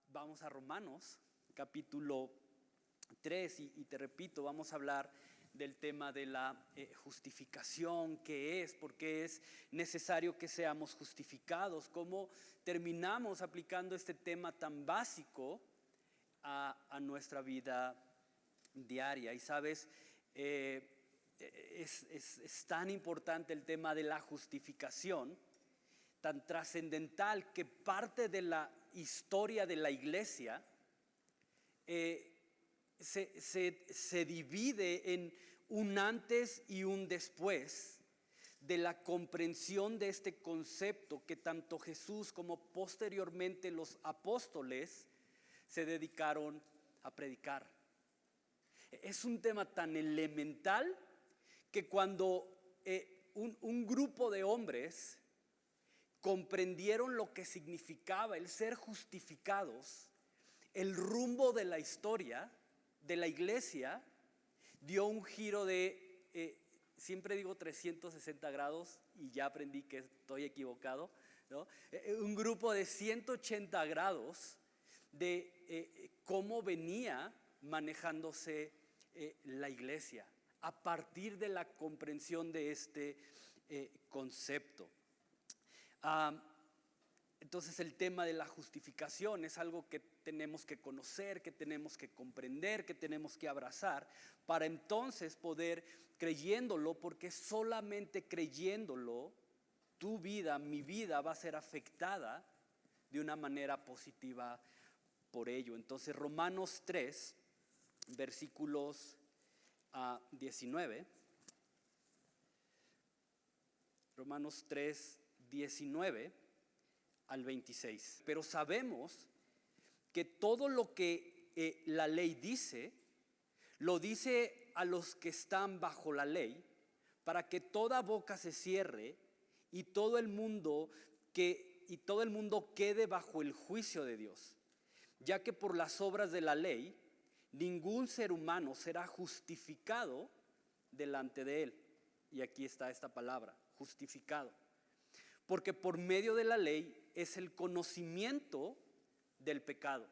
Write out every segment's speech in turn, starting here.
Vamos a Romanos, capítulo 3, y te repito, vamos a hablar del tema de la justificación, qué es, por qué es necesario que seamos justificados, cómo terminamos aplicando este tema tan básico a nuestra vida diaria. Y sabes, es tan importante el tema de la justificación, tan trascendental, que parte de la historia de la iglesia se divide en un antes y un después de la comprensión de este concepto que tanto Jesús como posteriormente los apóstoles se dedicaron a predicar. Es un tema tan elemental que cuando un grupo de hombres comprendieron lo que significaba el ser justificados, el rumbo de la historia de la iglesia dio un giro de, siempre digo 360 grados y ya aprendí que estoy equivocado, ¿no? Un grupo de 180 grados de cómo venía manejándose la iglesia a partir de la comprensión de este concepto. Entonces el tema de la justificación es algo que tenemos que conocer, que tenemos que comprender, que tenemos que abrazar para entonces poder, creyéndolo, porque solamente creyéndolo tu vida, mi vida va a ser afectada de una manera positiva por ello. Entonces Romanos 3, versículos 19. Romanos 3, 19 al 26. Pero sabemos que todo lo que la ley dice, lo dice a los que están bajo la ley, para que toda boca se cierre y todo el mundo quede bajo el juicio de Dios, ya que por las obras de la ley ningún ser humano será justificado delante de él. Y aquí está esta palabra, justificado. Porque por medio de la ley es el conocimiento del pecado.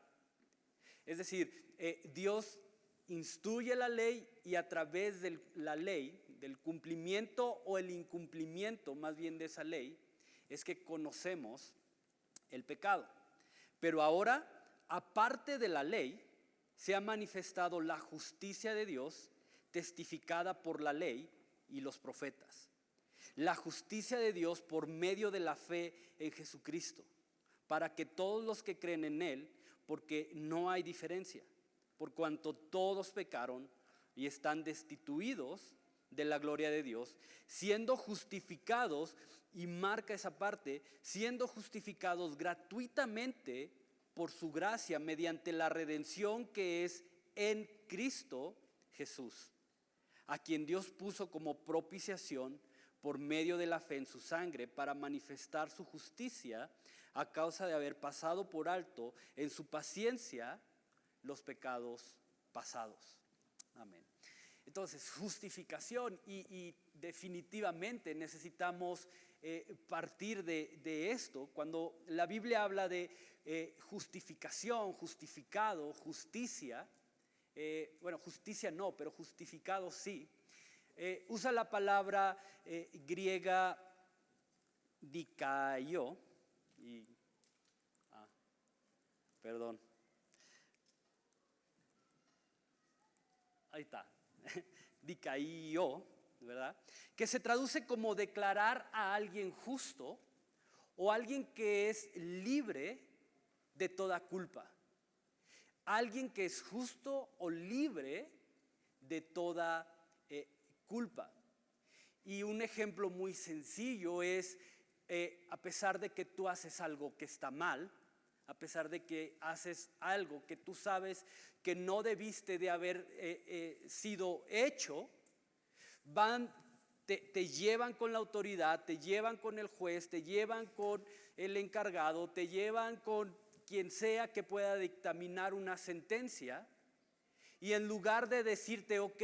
Es decir, Dios instruye la ley y a través de la ley, del cumplimiento o el incumplimiento más bien de esa ley, es que conocemos el pecado. Pero ahora, aparte de la ley, se ha manifestado la justicia de Dios testificada por la ley y los profetas. La justicia de Dios por medio de la fe en Jesucristo, para que todos los que creen en Él, porque no hay diferencia, por cuanto todos pecaron y están destituidos de la gloria de Dios, siendo justificados, y marca esa parte, siendo justificados gratuitamente por su gracia mediante la redención que es en Cristo Jesús, a quien Dios puso como propiciación por medio de la fe en su sangre, para manifestar su justicia a causa de haber pasado por alto en su paciencia los pecados pasados. Amén. Entonces, justificación, y definitivamente necesitamos partir de esto. Cuando la Biblia habla de justificación, justificado, justicia, bueno, justicia no, pero justificado sí. Usa la palabra griega dikaio y perdón, ahí está, dikaio, ¿verdad? Que se traduce como declarar a alguien justo o alguien que es libre de toda culpa. Alguien que es justo o libre de toda culpa. Y un ejemplo muy sencillo es, a pesar de que tú haces algo que está mal, a pesar de que haces algo que tú sabes que no debiste de haber sido hecho, te llevan con la autoridad, te llevan con el juez, te llevan con el encargado, te llevan con quien sea que pueda dictaminar una sentencia. Y en lugar de decirte, ok,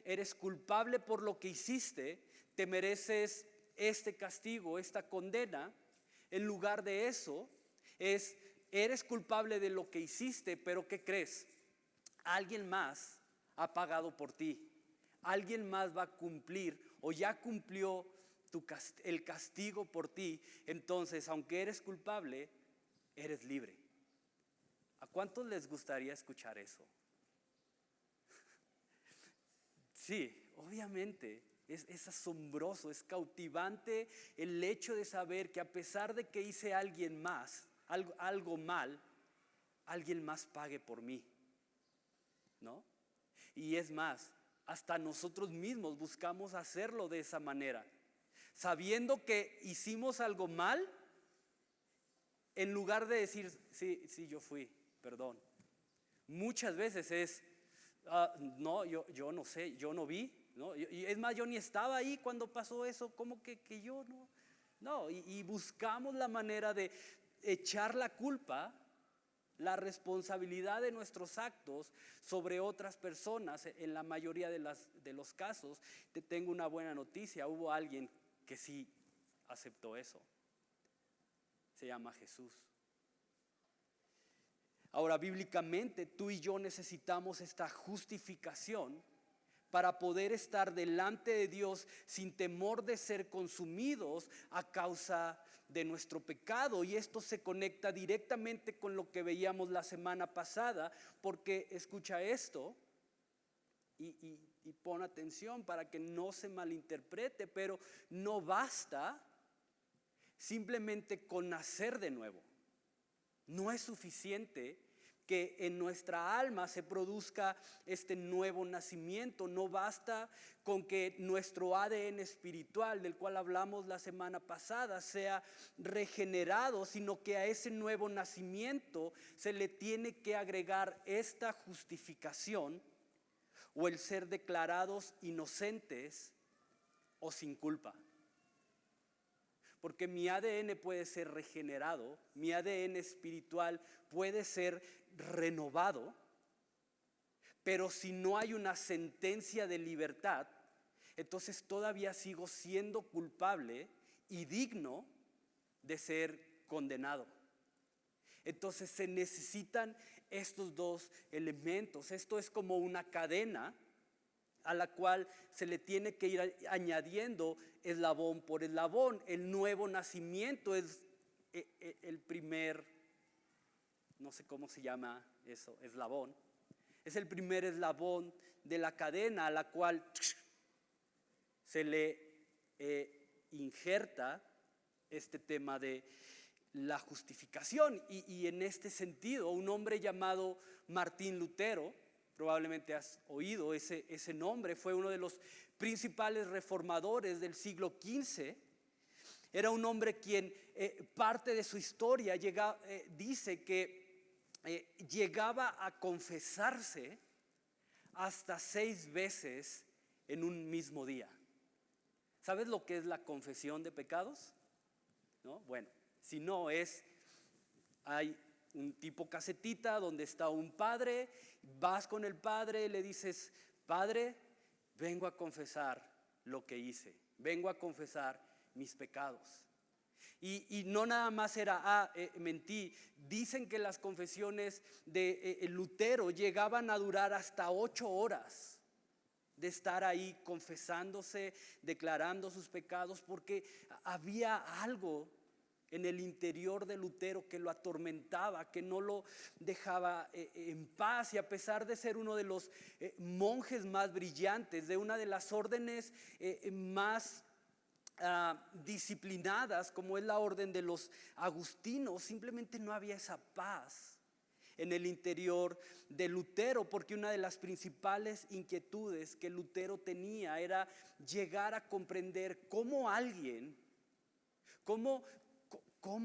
eres culpable por lo que hiciste, te mereces este castigo, esta condena, en lugar de eso es eres culpable de lo que hiciste, pero ¿qué crees? Alguien más ha pagado por ti. Alguien más va a cumplir o ya cumplió el castigo por ti. Entonces, aunque eres culpable, eres libre. ¿A cuántos les gustaría escuchar eso? Sí, obviamente. Es asombroso, es cautivante el hecho de saber que a pesar de que hice a alguien más, algo mal, alguien más pague por mí, ¿no? Y es más, hasta nosotros mismos buscamos hacerlo de esa manera, sabiendo que hicimos algo mal, en lugar de decir, sí, yo fui, perdón. Muchas veces es, no, yo no sé, yo no vi, ¿no? Y es más, yo ni estaba ahí cuando pasó eso, ¿cómo que yo no? No, y buscamos la manera de echar la culpa, la responsabilidad de nuestros actos sobre otras personas. En la mayoría de los casos, te tengo una buena noticia, hubo alguien que sí aceptó eso. Se llama Jesús. Ahora, bíblicamente, tú y yo necesitamos esta justificación para poder estar delante de Dios sin temor de ser consumidos a causa de nuestro pecado. Y esto se conecta directamente con lo que veíamos la semana pasada, porque escucha esto y pon atención para que no se malinterprete, pero no basta simplemente con nacer de nuevo. No es suficiente que en nuestra alma se produzca este nuevo nacimiento. No basta con que nuestro ADN espiritual, del cual hablamos la semana pasada, sea regenerado, sino que a ese nuevo nacimiento se le tiene que agregar esta justificación o el ser declarados inocentes o sin culpa. Porque mi ADN puede ser regenerado, mi ADN espiritual puede ser renovado, pero si no hay una sentencia de libertad, entonces todavía sigo siendo culpable y digno de ser condenado. Entonces se necesitan estos dos elementos. Esto es como una cadena a la cual se le tiene que ir añadiendo eslabón por eslabón. El nuevo nacimiento es el primer, no sé cómo se llama eso, eslabón. Es el primer eslabón de la cadena a la cual se le injerta este tema de la justificación. Y en este sentido, un hombre llamado Martín Lutero, probablemente has oído ese nombre, fue uno de los principales reformadores del siglo XV. Era un hombre quien parte de su historia dice que llegaba a confesarse hasta 6 veces en un mismo día. ¿Sabes lo que es la confesión de pecados? ¿No? Bueno, si no hay un tipo casetita donde está un padre, vas con el padre y le dices, Padre, vengo a confesar lo que hice, vengo a confesar mis pecados. Y no nada más era, mentí. Dicen que las confesiones de Lutero llegaban a durar hasta 8 horas de estar ahí confesándose, declarando sus pecados, porque había algo en el interior de Lutero que lo atormentaba, que no lo dejaba en paz. Y a pesar de ser uno de los monjes más brillantes, de una de las órdenes más disciplinadas, como es la orden de los agustinos, simplemente no había esa paz en el interior de Lutero, porque una de las principales inquietudes que Lutero tenía era llegar a comprender cómo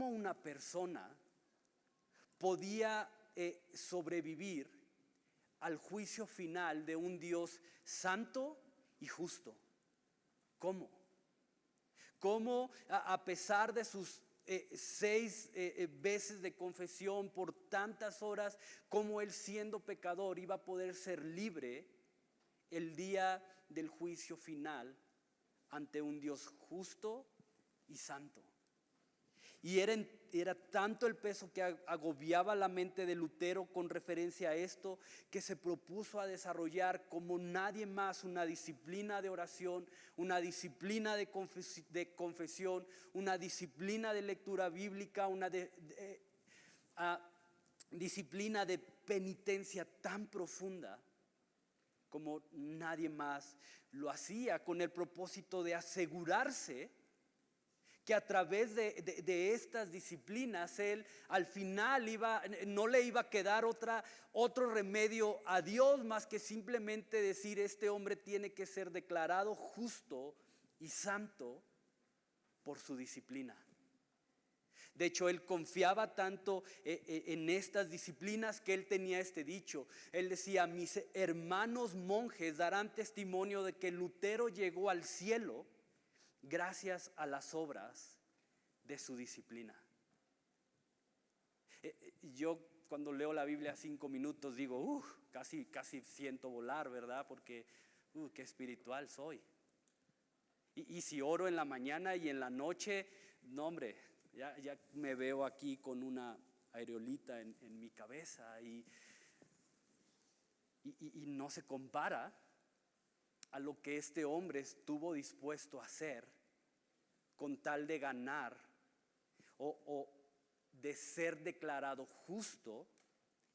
una persona podía sobrevivir al juicio final de un Dios santo y justo. ¿Cómo a pesar de sus 6 veces de confesión por tantas horas, cómo él siendo pecador iba a poder ser libre el día del juicio final ante un Dios justo y santo? Y era en era tanto el peso que agobiaba la mente de Lutero con referencia a esto, que se propuso a desarrollar como nadie más una disciplina de oración, una disciplina de confesión, una disciplina de lectura bíblica, una disciplina de penitencia tan profunda como nadie más lo hacía, con el propósito de asegurarse que a través de estas disciplinas él al final no le iba a quedar otro remedio a Dios más que simplemente decir: este hombre tiene que ser declarado justo y santo por su disciplina. De hecho, él confiaba tanto en estas disciplinas que él tenía este dicho. Él decía: mis hermanos monjes darán testimonio de que Lutero llegó al cielo gracias a las obras de su disciplina. Yo cuando leo la Biblia 5 minutos digo: casi siento volar, ¿verdad? Porque qué espiritual soy. Y si oro en la mañana y en la noche, no hombre, ya me veo aquí con una areolita en mi cabeza y no se compara a lo que este hombre estuvo dispuesto a hacer con tal de ganar o de ser declarado justo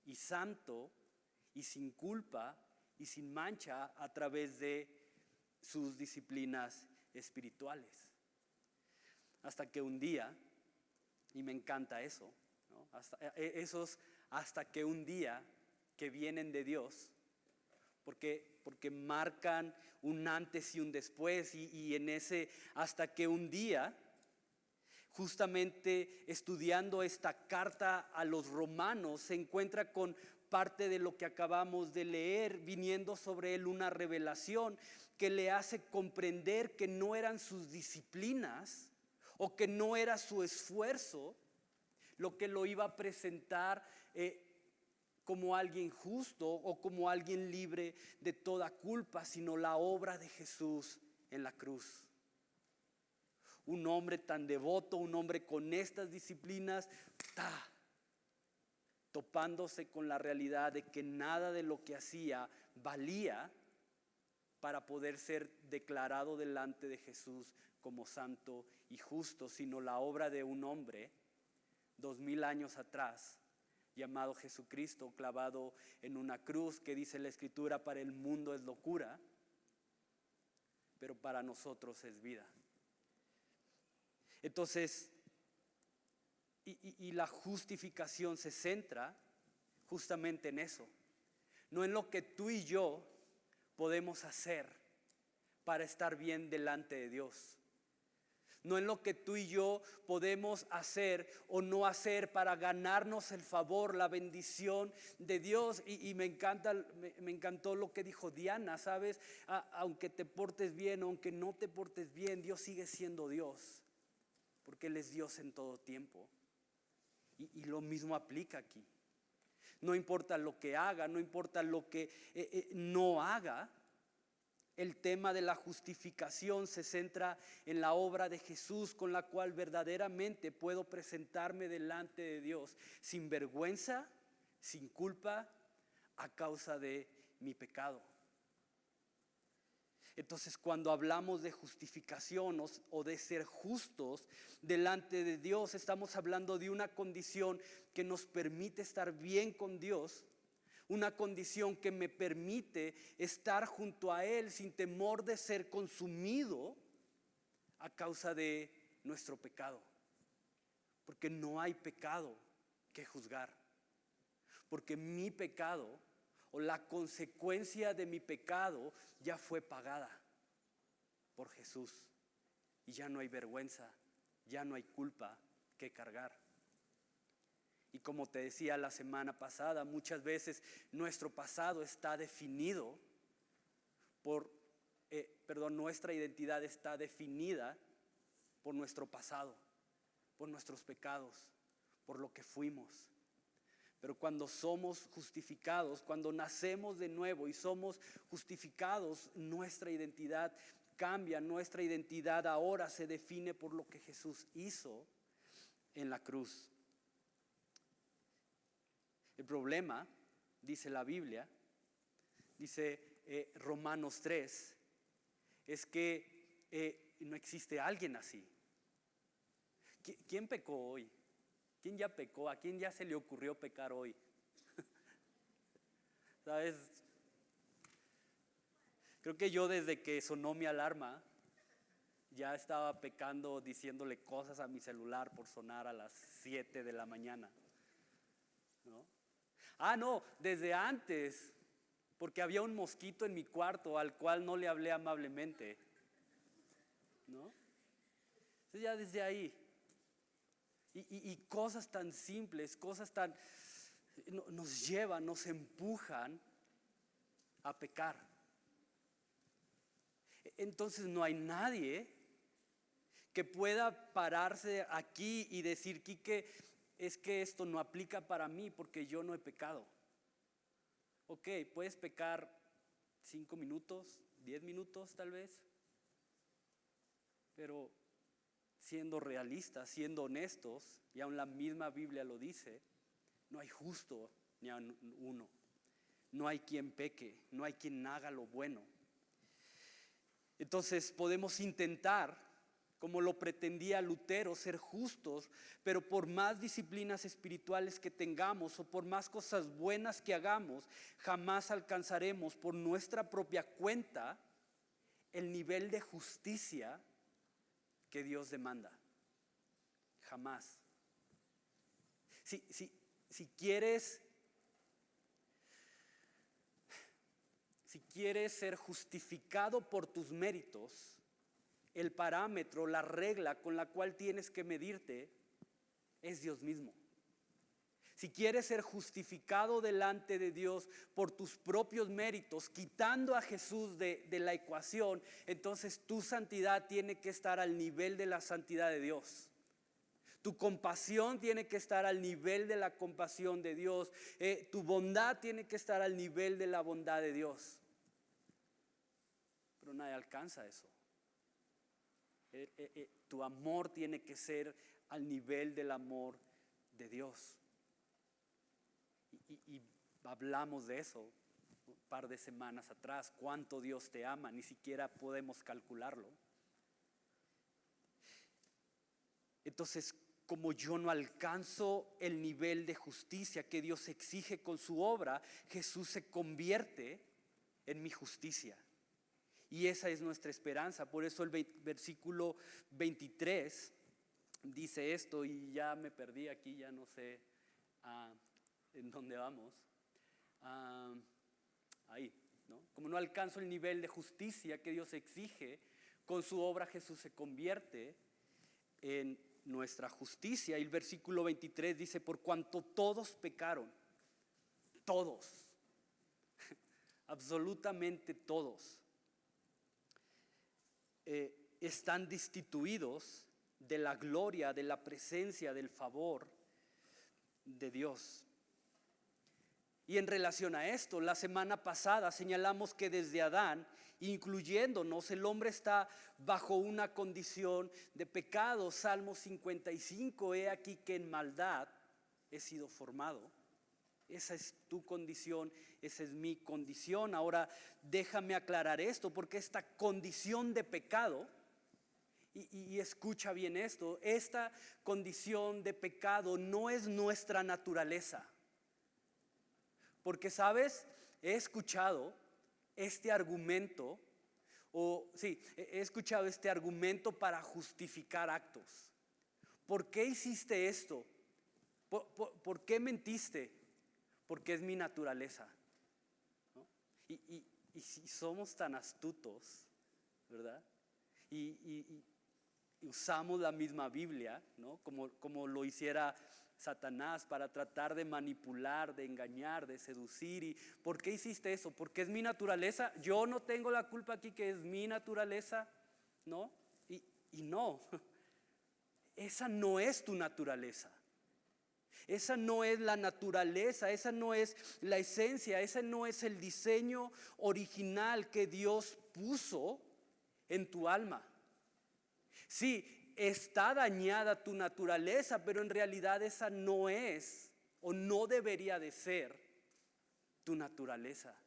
y santo y sin culpa y sin mancha a través de sus disciplinas espirituales. Hasta que un día, y me encanta eso, ¿no? Hasta que un día que vienen de Dios, porque marcan un antes y un después, y en ese hasta que un día, justamente estudiando esta carta a los romanos, se encuentra con parte de lo que acabamos de leer, viniendo sobre él una revelación que le hace comprender que no eran sus disciplinas o que no era su esfuerzo lo que lo iba a presentar como alguien justo o como alguien libre de toda culpa, sino la obra de Jesús en la cruz. Un hombre tan devoto, un hombre con estas disciplinas, topándose con la realidad de que nada de lo que hacía valía para poder ser declarado delante de Jesús como santo y justo, sino la obra de un hombre 2000 años atrás, llamado Jesucristo, clavado en una cruz, que dice la Escritura: para el mundo es locura, pero para nosotros es vida. Entonces, y la justificación se centra justamente en eso, no en lo que tú y yo podemos hacer para estar bien delante de Dios, no en lo que tú y yo podemos hacer o no hacer para ganarnos el favor, la bendición de Dios. Y me encantó lo que dijo Diana, ¿sabes? Aunque te portes bien, aunque no te portes bien, Dios sigue siendo Dios, porque Él es Dios en todo tiempo. Y lo mismo aplica aquí. No importa lo que haga, no importa lo que no haga. El tema de la justificación se centra en la obra de Jesús, con la cual verdaderamente puedo presentarme delante de Dios sin vergüenza, sin culpa, a causa de mi pecado. Entonces, cuando hablamos de justificación o de ser justos delante de Dios, estamos hablando de una condición que nos permite estar bien con Dios, una condición que me permite estar junto a Él sin temor de ser consumido a causa de nuestro pecado. Porque no hay pecado que juzgar. Porque mi pecado o la consecuencia de mi pecado ya fue pagada por Jesús. Y ya no hay vergüenza, ya no hay culpa que cargar. Y como te decía la semana pasada, muchas veces nuestro pasado está definido nuestra identidad está definida por nuestro pasado, por nuestros pecados, por lo que fuimos. Pero cuando somos justificados, cuando nacemos de nuevo y somos justificados, nuestra identidad cambia. Nuestra identidad ahora se define por lo que Jesús hizo en la cruz. El problema, dice la Biblia, dice Romanos 3, es que no existe alguien así. ¿Quién pecó hoy? ¿Quién ya pecó? ¿A quién ya se le ocurrió pecar hoy? ¿Sabes? Creo que yo desde que sonó mi alarma ya estaba pecando diciéndole cosas a mi celular por sonar a las 7 de la mañana, ¿no? No, desde antes, porque había un mosquito en mi cuarto al cual no le hablé amablemente, ¿no? Entonces ya desde ahí. Y cosas tan simples, cosas tan nos llevan, nos empujan a pecar. Entonces no hay nadie que pueda pararse aquí y decir, Quique, es que esto no aplica para mí porque yo no he pecado. Ok, puedes pecar 5 minutos, 10 minutos tal vez, pero siendo realistas, siendo honestos, y aún la misma Biblia lo dice, no hay justo ni a uno. No hay quien peque, no hay quien haga lo bueno. Entonces podemos intentar, como lo pretendía Lutero, ser justos, pero por más disciplinas espirituales que tengamos o por más cosas buenas que hagamos, jamás alcanzaremos por nuestra propia cuenta el nivel de justicia que Dios demanda. Jamás. Si quieres ser justificado por tus méritos, el parámetro, la regla con la cual tienes que medirte es Dios mismo. Si quieres ser justificado delante de Dios por tus propios méritos, quitando a Jesús de la ecuación, entonces tu santidad tiene que estar al nivel de la santidad de Dios. Tu compasión tiene que estar al nivel de la compasión de Dios. Tu bondad tiene que estar al nivel de la bondad de Dios. Pero nadie alcanza eso. Tu amor tiene que ser al nivel del amor de Dios. Y hablamos de eso un par de semanas atrás, cuánto Dios te ama, ni siquiera podemos calcularlo. Entonces, como yo no alcanzo el nivel de justicia que Dios exige con su obra, Jesús se convierte en mi justicia. Y esa es nuestra esperanza. Por eso el versículo 23 dice esto, y ya me perdí aquí, ya no sé en dónde vamos. Ahí, ¿no? Como no alcanzo el nivel de justicia que Dios exige, con su obra Jesús se convierte en nuestra justicia. Y el versículo 23 dice, por cuanto todos pecaron, todos, absolutamente todos, están destituidos de la gloria, de la presencia, del favor de Dios. Y en relación a esto, la semana pasada señalamos que desde Adán, incluyéndonos, el hombre está bajo una condición de pecado. Salmo 55, he aquí que en maldad he sido formado. Esa es tu condición, esa es mi condición. Ahora déjame aclarar esto, porque esta condición de pecado, y escucha bien esto, esta condición de pecado no es nuestra naturaleza. Porque, ¿sabes? He escuchado este argumento, he escuchado este argumento para justificar actos. ¿Por qué hiciste esto? ¿Por qué mentiste? Porque es mi naturaleza, ¿no? Y si somos tan astutos, ¿verdad? Y usamos la misma Biblia, ¿no? Como lo hiciera Satanás para tratar de manipular, de engañar, de seducir. ¿Y por qué hiciste eso? Porque es mi naturaleza. Yo no tengo la culpa aquí, que es mi naturaleza, ¿no? Y no, esa no es tu naturaleza. Esa no es la naturaleza, esa no es la esencia, ese no es el diseño original que Dios puso en tu alma. Sí, está dañada tu naturaleza, pero en realidad esa no es o no debería de ser tu naturaleza.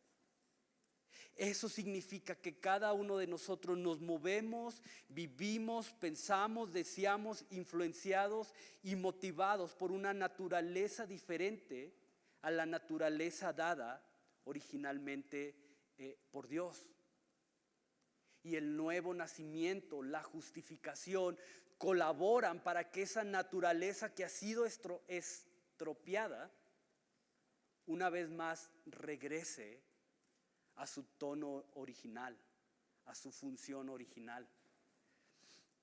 Eso significa que cada uno de nosotros nos movemos, vivimos, pensamos, deseamos, influenciados y motivados por una naturaleza diferente a la naturaleza dada originalmente por Dios. Y el nuevo nacimiento, la justificación, colaboran para que esa naturaleza que ha sido estropeada, una vez más regrese a su tono original, a su función original.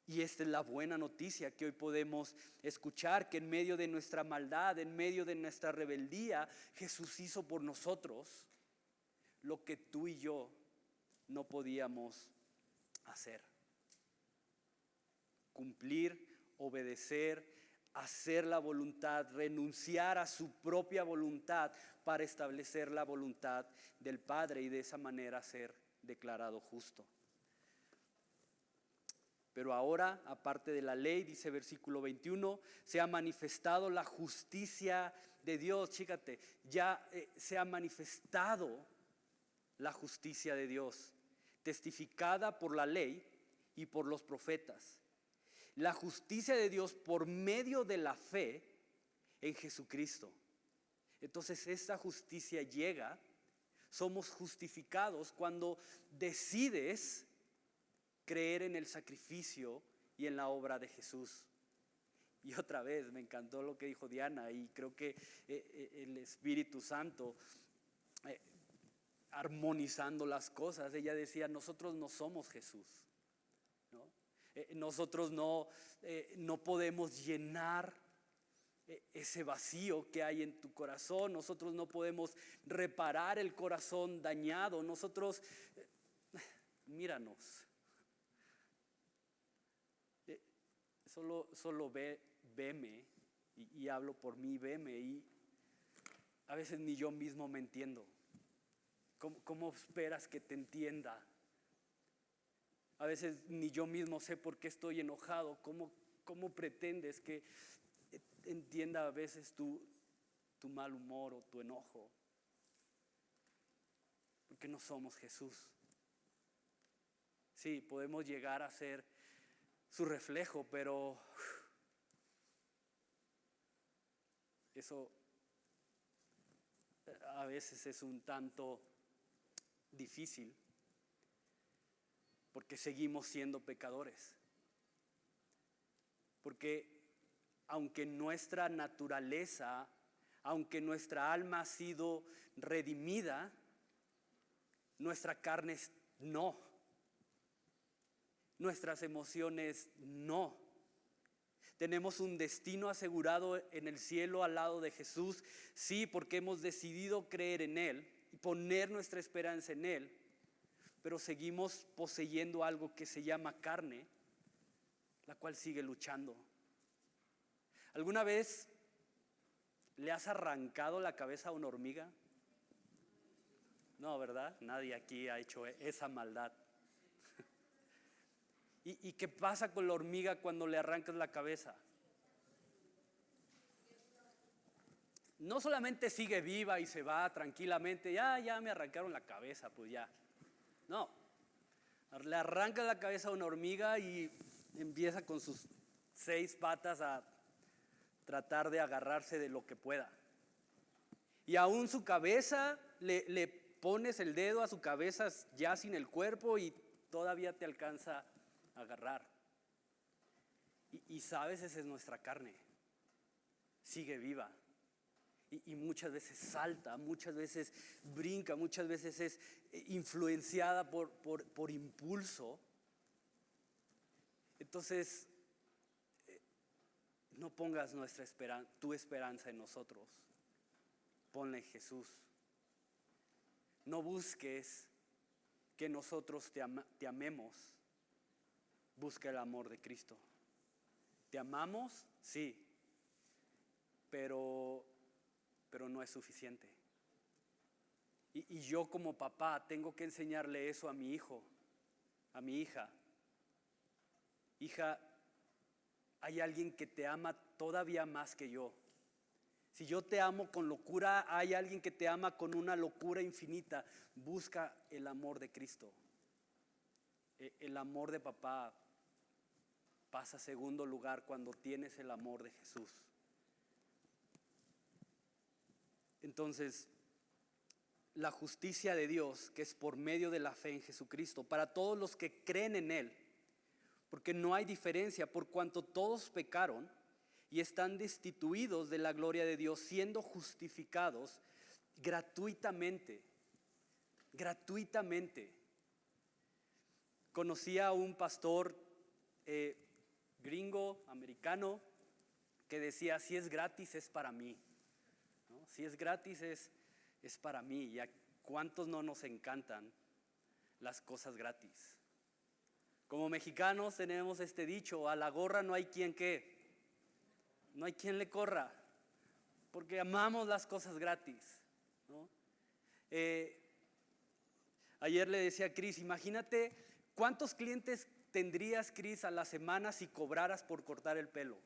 Y esta es la buena noticia que hoy podemos escuchar, que en medio de nuestra maldad, en medio de nuestra rebeldía, Jesús hizo por nosotros lo que tú y yo no podíamos hacer. Cumplir, obedecer, hacer la voluntad, renunciar a su propia voluntad para establecer la voluntad del Padre y de esa manera ser declarado justo. Pero ahora, aparte de la ley, dice versículo 21, se ha manifestado la justicia de Dios. Fíjate, ya se ha manifestado la justicia de Dios, testificada por la ley y por los profetas. La justicia de Dios por medio de la fe en Jesucristo. Entonces esta justicia llega, somos justificados cuando decides creer en el sacrificio y en la obra de Jesús. Y otra vez me encantó lo que dijo Diana, y creo que el Espíritu Santo armonizando las cosas, ella decía: nosotros no somos Jesús, ¿no? Nosotros no podemos llenar ese vacío que hay en tu corazón. Nosotros no podemos reparar el corazón dañado. Nosotros, míranos, solo veme, y hablo por mí, veme, y a veces ni yo mismo me entiendo. ¿Cómo esperas que te entienda? A veces ni yo mismo sé por qué estoy enojado. ¿Cómo pretendes que entienda a veces tu mal humor o tu enojo? Porque no somos Jesús. Sí, podemos llegar a ser su reflejo, pero eso a veces es un tanto difícil, porque seguimos siendo pecadores. Porque aunque nuestra naturaleza, aunque nuestra alma ha sido redimida, nuestra carne no. Nuestras emociones no. Tenemos un destino asegurado en el cielo al lado de Jesús, sí, porque hemos decidido creer en Él y poner nuestra esperanza en Él, pero seguimos poseyendo algo que se llama carne, la cual sigue luchando. ¿Alguna vez le has arrancado la cabeza a una hormiga? No, ¿verdad? Nadie aquí ha hecho esa maldad. ¿Y qué pasa con la hormiga cuando le arrancas la cabeza? No solamente sigue viva y se va tranquilamente, ya me arrancaron la cabeza, pues ya. No, le arrancas la cabeza a una hormiga y empieza con sus 6 patas a tratar de agarrarse de lo que pueda. Y aún su cabeza, le pones el dedo a su cabeza ya sin el cuerpo y todavía te alcanza a agarrar. Y sabes, esa es nuestra carne. Sigue viva. Y muchas veces salta, muchas veces brinca, muchas veces es influenciada por impulso. Entonces, no pongas tu esperanza en nosotros. Ponla en Jesús. No busques que nosotros te amemos. Busca el amor de Cristo. ¿Te amamos? Sí. Pero no es suficiente. Y yo como papá tengo que enseñarle eso a mi hijo, a mi hija. Hija, hay alguien que te ama todavía más que yo. Si yo te amo con locura, hay alguien que te ama con una locura infinita. Busca el amor de Cristo. El amor de papá pasa a segundo lugar cuando tienes el amor de Jesús. Entonces, la justicia de Dios, que es por medio de la fe en Jesucristo, para todos los que creen en Él, porque no hay diferencia, por cuanto todos pecaron y están destituidos de la gloria de Dios, siendo justificados gratuitamente. Gratuitamente. Conocí a un pastor gringo, americano, que decía, si es gratis es para mí, ¿no? Si es gratis es para mí. ¿Y a cuántos no nos encantan las cosas gratis? Como mexicanos tenemos este dicho, a la gorra no hay quien no hay quien le corra, porque amamos las cosas gratis, ¿no? Ayer le decía a Cris, imagínate cuántos clientes tendrías, Cris, a la semana si cobraras por cortar el pelo.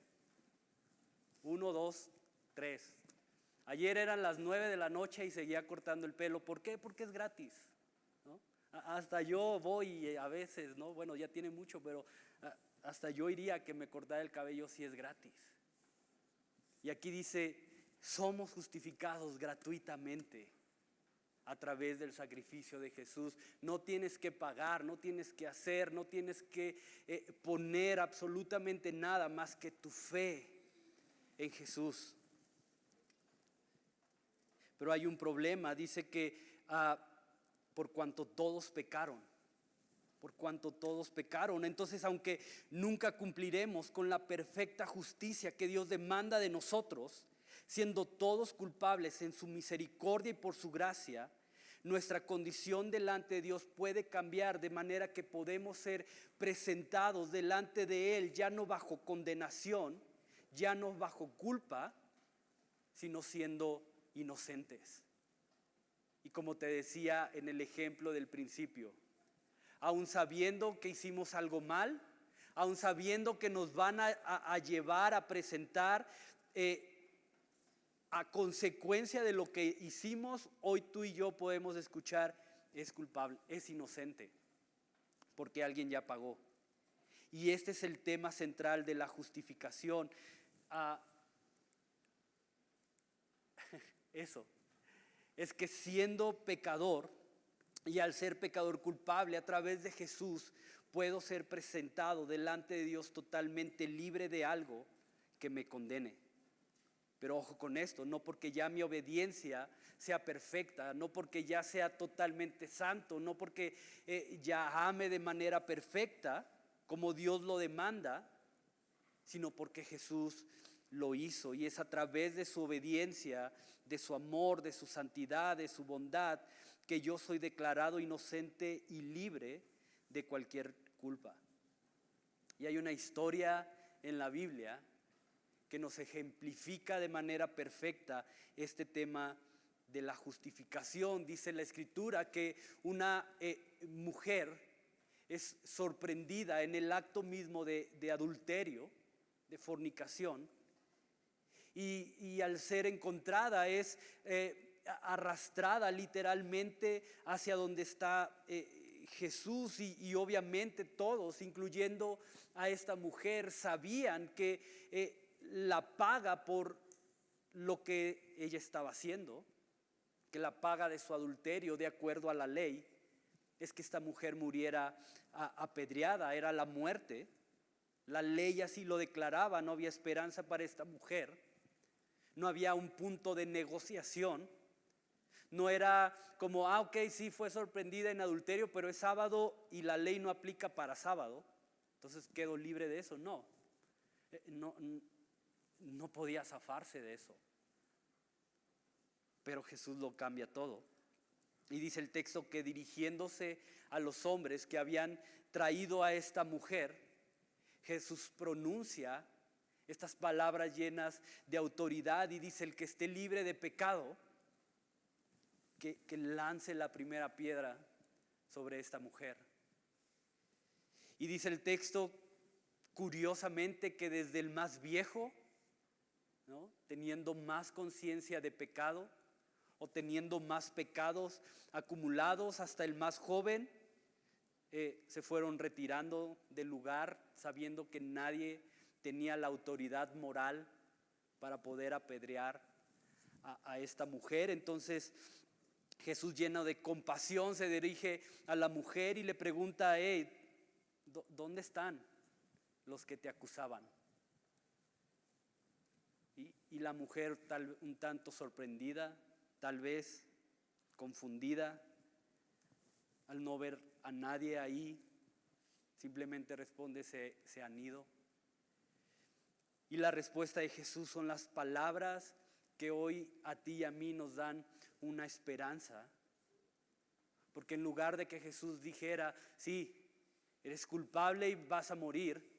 1, 2, 3. Ayer eran las 9 de la noche y seguía cortando el pelo. ¿Por qué? Porque es gratis, ¿no? Hasta yo voy a veces, ¿no? Bueno, ya tiene mucho, pero hasta yo iría a que me cortara el cabello si es gratis. Y aquí dice, somos justificados gratuitamente a través del sacrificio de Jesús. No tienes que pagar, no tienes que hacer, no tienes que poner absolutamente nada más que tu fe en Jesús. Pero hay un problema, dice que por cuanto todos pecaron, entonces aunque nunca cumpliremos con la perfecta justicia que Dios demanda de nosotros, siendo todos culpables en su misericordia y por su gracia, nuestra condición delante de Dios puede cambiar de manera que podemos ser presentados delante de Él, ya no bajo condenación, ya no bajo culpa, sino siendo inocentes. Y como te decía en el ejemplo del principio, aun sabiendo que hicimos algo mal, aun sabiendo que nos van a llevar a presentar a consecuencia de lo que hicimos, hoy tú y yo podemos escuchar, es culpable, es inocente, porque alguien ya pagó. Y este es el tema central de la justificación. Eso, es que siendo pecador y al ser pecador culpable a través de Jesús, puedo ser presentado delante de Dios totalmente libre de algo que me condene. Pero ojo con esto, no porque ya mi obediencia sea perfecta, no porque ya sea totalmente santo, no porque ya ame de manera perfecta como Dios lo demanda, sino porque Jesús lo hizo, y es a través de su obediencia, de su amor, de su santidad, de su bondad, que yo soy declarado inocente y libre de cualquier culpa. Y hay una historia en la Biblia que nos ejemplifica de manera perfecta este tema de la justificación. Dice la Escritura que una mujer es sorprendida en el acto mismo de adulterio, de fornicación, y al ser encontrada es arrastrada literalmente hacia donde está Jesús, y obviamente todos, incluyendo a esta mujer, sabían que la paga por lo que ella estaba haciendo, que la paga de su adulterio de acuerdo a la ley es que esta mujer muriera apedreada, era la muerte. La ley así lo declaraba, no había esperanza para esta mujer, no había un punto de negociación, no era como, ok, sí fue sorprendida en adulterio, pero es sábado y la ley no aplica para sábado, entonces quedo libre de eso. No podía zafarse de eso. Pero Jesús lo cambia todo. Y dice el texto que dirigiéndose a los hombres que habían traído a esta mujer, Jesús pronuncia estas palabras llenas de autoridad y dice: el que esté libre de pecado, que lance la primera piedra sobre esta mujer. Y dice el texto, curiosamente que desde el más viejo, ¿no?, teniendo más conciencia de pecado o teniendo más pecados acumulados, hasta el más joven, se fueron retirando del lugar sabiendo que nadie tenía la autoridad moral para poder apedrear a esta mujer. Entonces Jesús, lleno de compasión, se dirige a la mujer y le pregunta: hey, ¿dónde están los que te acusaban? Y la mujer, un tanto sorprendida, tal vez confundida, al no ver a nadie ahí, simplemente responde: se han ido. Y la respuesta de Jesús son las palabras que hoy a ti y a mí nos dan una esperanza. Porque en lugar de que Jesús dijera: sí, eres culpable y vas a morir,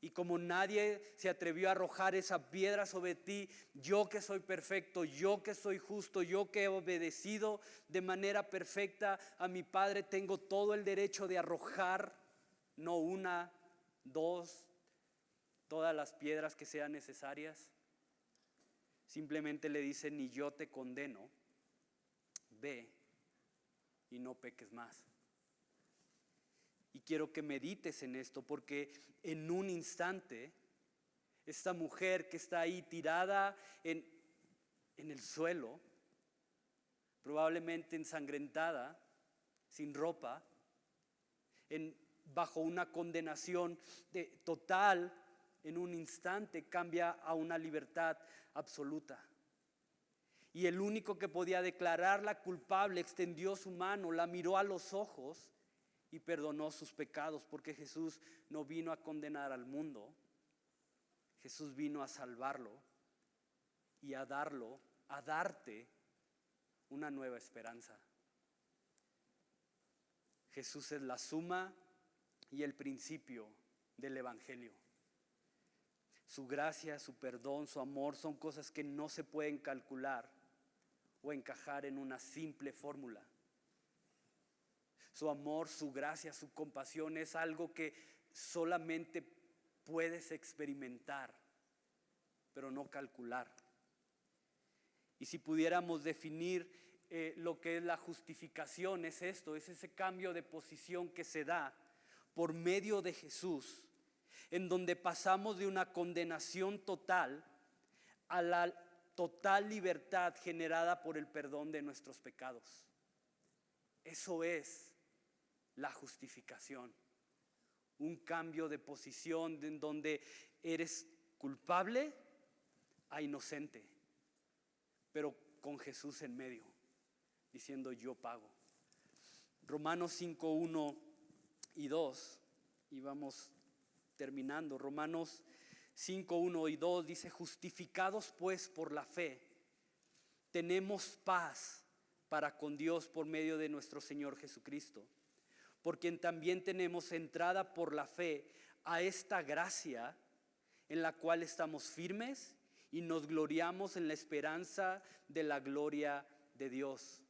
y como nadie se atrevió a arrojar esa piedra sobre ti, yo que soy perfecto, yo que soy justo, yo que he obedecido de manera perfecta a mi Padre, tengo todo el derecho de arrojar, no una, dos, todas las piedras que sean necesarias. Simplemente le dice: ni yo te condeno, ve y no peques más. Y quiero que medites en esto, porque en un instante esta mujer que está ahí tirada en el suelo, probablemente ensangrentada, sin ropa, bajo una condenación total, en un instante cambia a una libertad absoluta. Y el único que podía declararla culpable extendió su mano, la miró a los ojos y perdonó sus pecados, porque Jesús no vino a condenar al mundo. Jesús vino a salvarlo y a darte una nueva esperanza. Jesús es la suma y el principio del Evangelio. Su gracia, su perdón, su amor son cosas que no se pueden calcular o encajar en una simple fórmula. Su amor, su gracia, su compasión es algo que solamente puedes experimentar, pero no calcular. Y si pudiéramos definir lo que es la justificación, es esto: es ese cambio de posición que se da por medio de Jesús, en donde pasamos de una condenación total a la total libertad generada por el perdón de nuestros pecados. Eso es la justificación, un cambio de posición en donde eres culpable a inocente, pero con Jesús en medio, diciendo: yo pago. Romanos 5, 1 y 2, y vamos terminando. Romanos 5, 1 y 2 dice: justificados pues por la fe, tenemos paz para con Dios por medio de nuestro Señor Jesucristo, por quien también tenemos entrada por la fe a esta gracia en la cual estamos firmes y nos gloriamos en la esperanza de la gloria de Dios.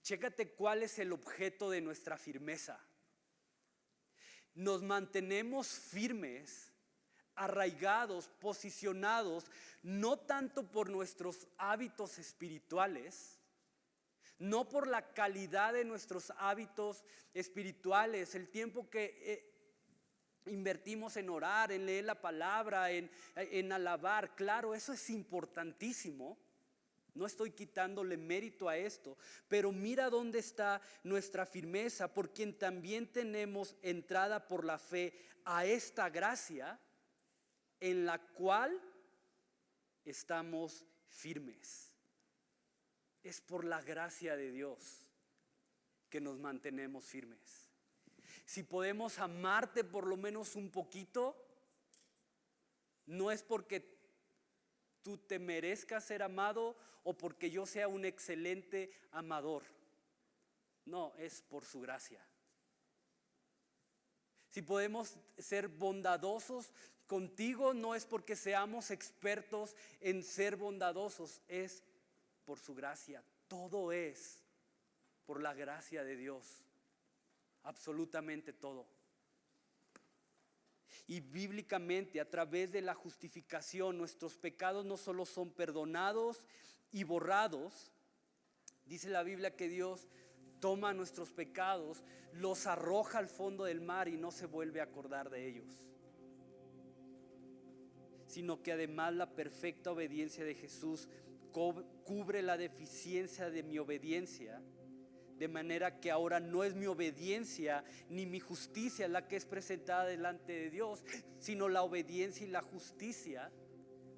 Chécate cuál es el objeto de nuestra firmeza. Nos mantenemos firmes, arraigados, posicionados, no tanto por nuestros hábitos espirituales, no por la calidad de nuestros hábitos espirituales, el tiempo que invertimos en orar, en leer la palabra, en alabar. Claro, eso es importantísimo. No estoy quitándole mérito a esto, pero mira dónde está nuestra firmeza, por quien también tenemos entrada por la fe a esta gracia en la cual estamos firmes. Es por la gracia de Dios que nos mantenemos firmes. Si podemos amarte por lo menos un poquito, no es porque tú te merezcas ser amado o porque yo sea un excelente amador. No, es por su gracia. Si podemos ser bondadosos contigo, no es porque seamos expertos en ser bondadosos, es por su gracia. Todo es por la gracia de Dios. Absolutamente todo. Y bíblicamente, a través de la justificación, nuestros pecados no solo son perdonados y borrados. Dice la Biblia que Dios toma nuestros pecados, los arroja al fondo del mar y no se vuelve a acordar de ellos. Sino que además la perfecta obediencia de Jesús cubre la deficiencia de mi obediencia, de manera que ahora no es mi obediencia ni mi justicia la que es presentada delante de Dios, sino la obediencia y la justicia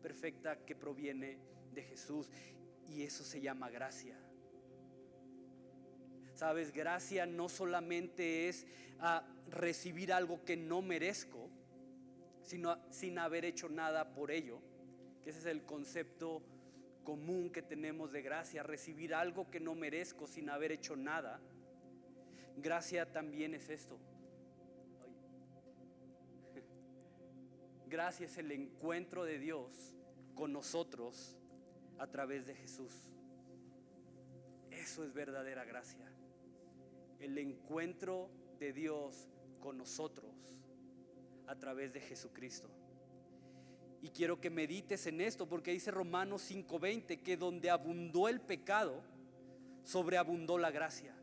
perfecta que proviene de Jesús. Y eso se llama gracia. Sabes, gracia no solamente es recibir algo que no merezco, sino sin haber hecho nada por ello, que ese es el concepto común que tenemos de gracia, recibir algo que no merezco sin haber hecho nada. Gracia también es esto. Gracia es el encuentro de Dios con nosotros a través de Jesús. Eso es verdadera gracia. El encuentro de Dios con nosotros a través de Jesucristo. Y quiero que medites en esto, porque dice Romanos 5:20 que donde abundó el pecado, sobreabundó la gracia.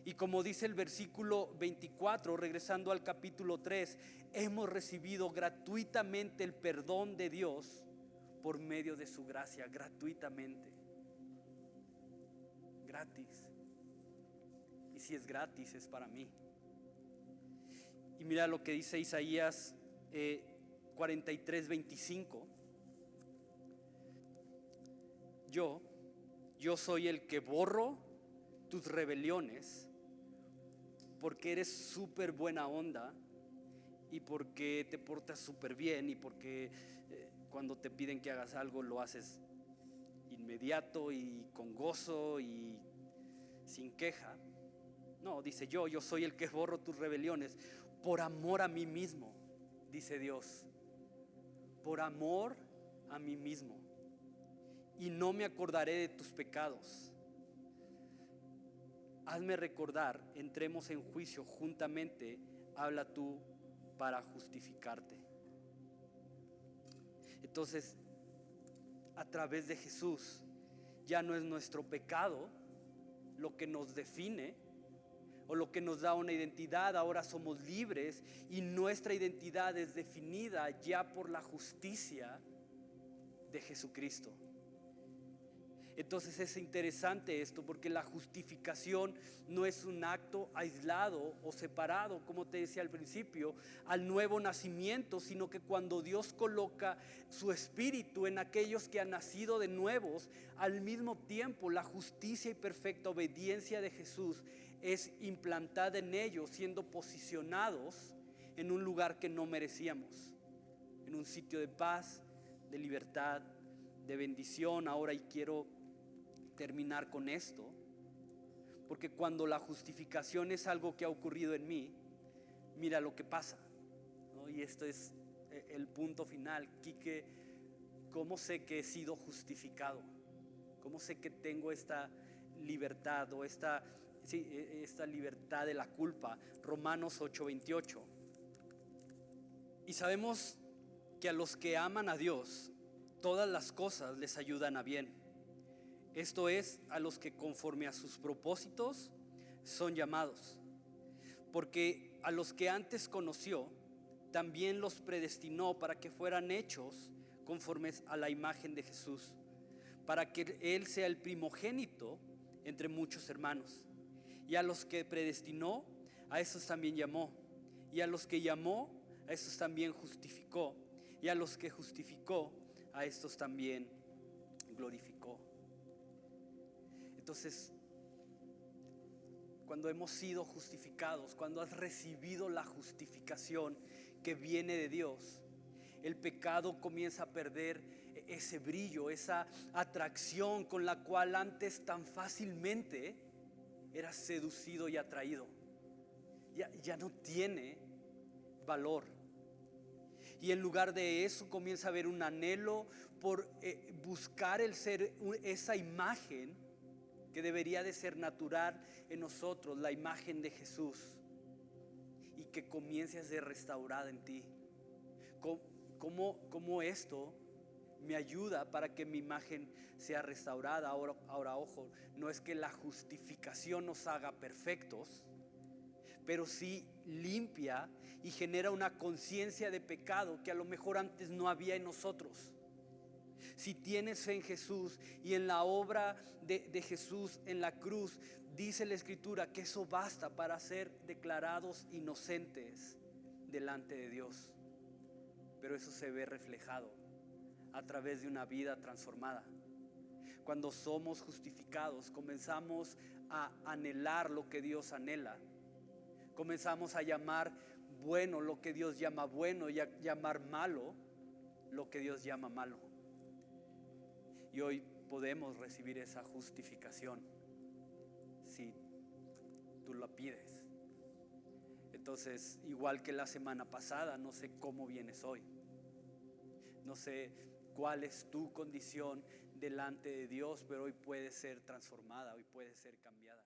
Y como dice el versículo 24, regresando al capítulo 3, hemos recibido gratuitamente el perdón de Dios por medio de su gracia, gratuitamente. Gratis. Y si es gratis, es para mí. Y mira lo que dice Isaías 43:25. Yo soy el que borro tus rebeliones, porque eres súper buena onda y porque te portas súper bien y porque cuando te piden que hagas algo lo haces inmediato y con gozo y sin queja. No, dice yo soy el que borro tus rebeliones por amor a mí mismo, dice Dios. Por amor a mí mismo. Y no me acordaré de tus pecados. Hazme recordar, entremos en juicio juntamente, habla tú para justificarte. Entonces, a través de Jesús, ya no es nuestro pecado lo que nos define o lo que nos da una identidad. Ahora somos libres y nuestra identidad es definida ya por la justicia de Jesucristo. Entonces es interesante esto, porque la justificación no es un acto aislado o separado, como te decía al principio, al nuevo nacimiento, sino que cuando Dios coloca su espíritu en aquellos que han nacido de nuevos, al mismo tiempo la justicia y perfecta obediencia de Jesús es implantada en ellos, siendo posicionados en un lugar que no merecíamos, en un sitio de paz, de libertad, de bendición. Ahora, y quiero terminar con esto, porque cuando la justificación es algo que ha ocurrido en mí, mira lo que pasa, ¿no? Y esto es el punto final. Quique, ¿cómo sé que he sido justificado? ¿Cómo sé que tengo esta libertad o esta libertad de la culpa? Romanos 8:28. Y sabemos que a los que aman a Dios, todas las cosas les ayudan a bien. Esto es, a los que conforme a sus propósitos son llamados. Porque a los que antes conoció, también los predestinó para que fueran hechos conformes a la imagen de Jesús, para que Él sea el primogénito entre muchos hermanos. Y a los que predestinó, a esos también llamó. Y a los que llamó, a esos también justificó. Y a los que justificó, a estos también glorificó. Entonces, cuando hemos sido justificados, cuando has recibido la justificación que viene de Dios, el pecado comienza a perder ese brillo, esa atracción con la cual antes tan fácilmente eras seducido y atraído. Ya no tiene valor. Y en lugar de eso comienza a haber un anhelo por buscar el ser esa imagen que debería de ser natural en nosotros, la imagen de Jesús. y que comience a ser restaurada en ti. ¿Cómo esto me ayuda para que mi imagen sea restaurada? Ahora ojo, no es que la justificación nos haga perfectos, pero sí limpia y genera una conciencia de pecado que a lo mejor antes no había en nosotros. Si tienes fe en Jesús y en la obra de Jesús en la cruz, dice la Escritura que eso basta para ser declarados inocentes delante de Dios. Pero eso se ve reflejado a través de una vida transformada. Cuando somos justificados, comenzamos a anhelar lo que Dios anhela. Comenzamos a llamar bueno lo que Dios llama bueno y a llamar malo lo que Dios llama malo. Y hoy podemos recibir esa justificación si tú la pides. Entonces, igual que la semana pasada, no sé cómo vienes hoy. No sé cuál es tu condición delante de Dios, pero hoy puede ser transformada, hoy puede ser cambiada.